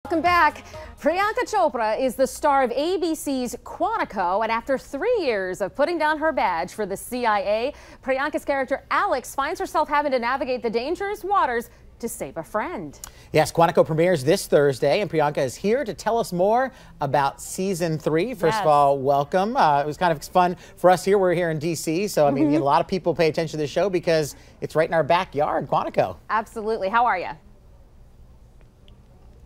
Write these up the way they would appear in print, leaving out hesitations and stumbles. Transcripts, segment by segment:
Welcome back. Priyanka Chopra is the star of ABC's Quantico, and after 3 years of putting down her badge for the CIA, Priyanka's character Alex finds herself having to navigate the dangerous waters to save a friend. Yes, Quantico premieres this Thursday, and Priyanka is here to tell us more about season 3. First of all, welcome. It was kind of fun for us here. We're here in D.C., so I mean, a lot of people pay attention to the show because it's right in our backyard, Quantico. Absolutely. How are you?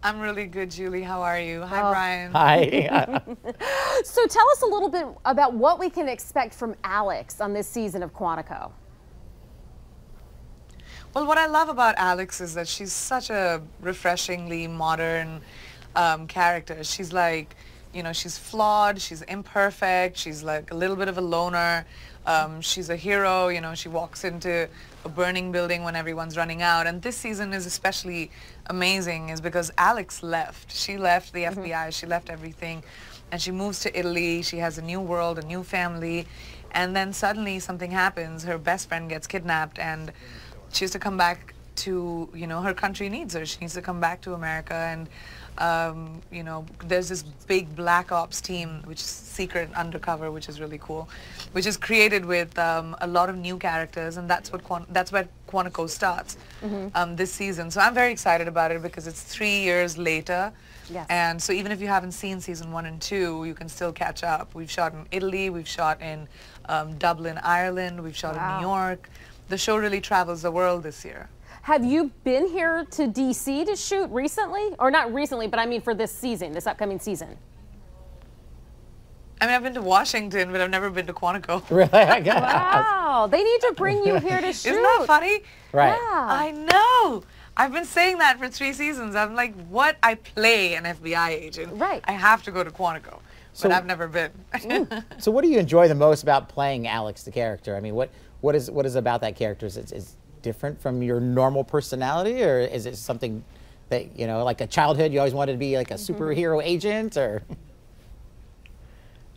I'm really good, Julie. How are you? Hi, Brian. Hi. So tell us a little bit about what we can expect from Alex on this season of Quantico. Well, what I love about Alex is that she's such a refreshingly modern character. She's like, you know, she's flawed, she's imperfect, she's like a little bit of a loner. She's a hero, you know, she walks into a burning building when everyone's running out. And this season is especially amazing is because Alex left. She left the FBI, she left everything, and she moves to Italy. She has a new world, a new family, and then suddenly something happens. Her best friend gets kidnapped, and she has to come back to, you know, her country needs her. She needs to come back to America, and you know, there's this big black ops team, which is secret and undercover, which is really cool, which is created with a lot of new characters, and that's where Quantico starts this season. So I'm very excited about it because it's 3 years later. Yes. And so even if you haven't seen season 1 and 2, you can still catch up. We've shot in Italy, we've shot in Dublin, Ireland, we've shot in New York. The show really travels the world this year. Have you been here to D.C. to shoot recently? Or not recently, but I mean for this season, this upcoming season. I mean, I've been to Washington, but I've never been to Quantico. Really? Wow, they need to bring you here to shoot. Isn't that funny? Right. Yeah. I know. I've been saying that for 3 seasons. I'm like, what? I play an FBI agent. Right. I have to go to Quantico, but I've never been. So what do you enjoy the most about playing Alex, the character? I mean, what is about that character? Is different from your normal personality, or is it something that, you know, like a childhood, you always wanted to be like a superhero agent, or?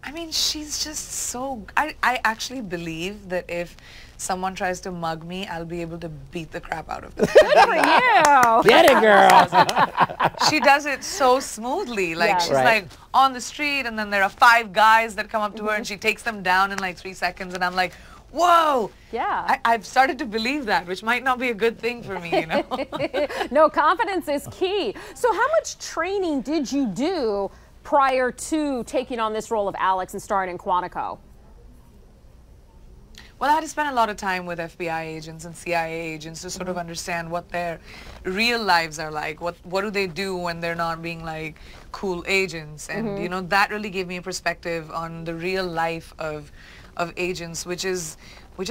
I mean, she's just so... I actually believe that if someone tries to mug me, I'll be able to beat the crap out of them. Yeah. Get it, girl. She does it so smoothly. Like, Yes. she's like on the street, and then there are 5 guys that come up to her, and she takes them down in like 3 seconds, and I'm like, whoa. Yeah. I've started to believe that, which might not be a good thing for me, you know? No, confidence is key. So how much training did you do prior to taking on this role of Alex and starring in Quantico? Well, I had to spend a lot of time with FBI agents and CIA agents to sort of understand what their real lives are like. What do they do when they're not being like cool agents? And you know, that really gave me a perspective on the real life of agents, which is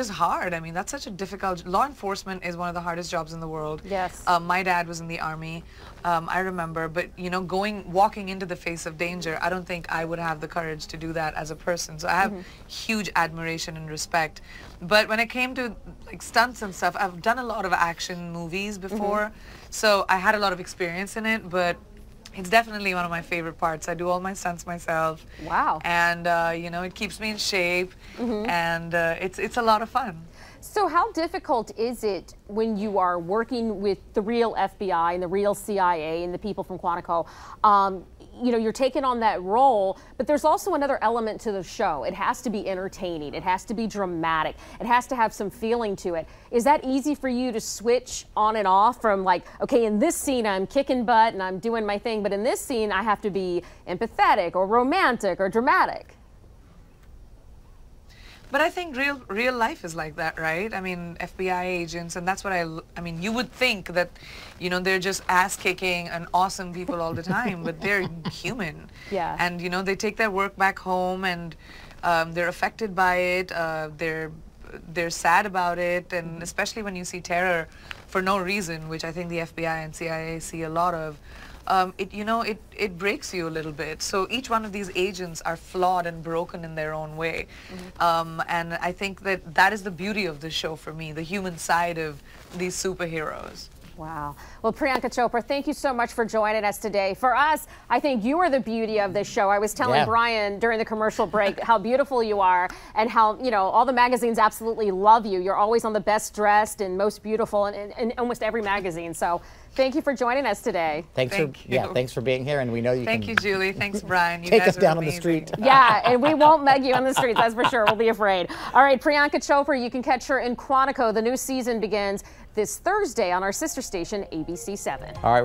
hard. I mean, that's such a difficult... Law enforcement is one of the hardest jobs in the world. Yes. My dad was in the Army, I remember, but you know, walking into the face of danger, I don't think I would have the courage to do that as a person. So I have huge admiration and respect. But when it came to like stunts and stuff, I've done a lot of action movies before, so I had a lot of experience in it, but it's definitely one of my favorite parts. I do all my stunts myself. Wow. And, you know, it keeps me in shape, and it's a lot of fun. So how difficult is it when you are working with the real FBI and the real CIA and the people from Quantico? You know, you're taking on that role, but there's also another element to the show. It has to be entertaining. It has to be dramatic. It has to have some feeling to it. Is that easy for you to switch on and off from like, okay, in this scene I'm kicking butt and I'm doing my thing, but in this scene I have to be empathetic or romantic or dramatic? But I think real life is like that, right? I mean, FBI agents, and that's what I mean, you would think that, you know, they're just ass-kicking and awesome people all the time, but they're human. Yeah. And, you know, they take their work back home, and they're affected by it, they're sad about it, and especially when you see terror for no reason, which I think the FBI and CIA see a lot of, it breaks you a little bit. So each one of these agents are flawed and broken in their own way. And I think that is the beauty of this show for me, the human side of these superheroes. Wow. Well, Priyanka Chopra, thank you so much for joining us today. For us, I think you are the beauty of this show. I was telling Brian during the commercial break how beautiful you are and how, you know, all the magazines absolutely love you. You're always on the best dressed and most beautiful in almost every magazine. So Thank you for joining us today. Thanks for being here, and we know you Thank you, Julie. Thanks, Brian. You take guys us down are on the street. Yeah, and we won't meg you on the streets, that's for sure. We'll be afraid. All right, Priyanka Chopra, you can catch her in Quantico. The new season begins this Thursday on our sister station, ABC 7. All right.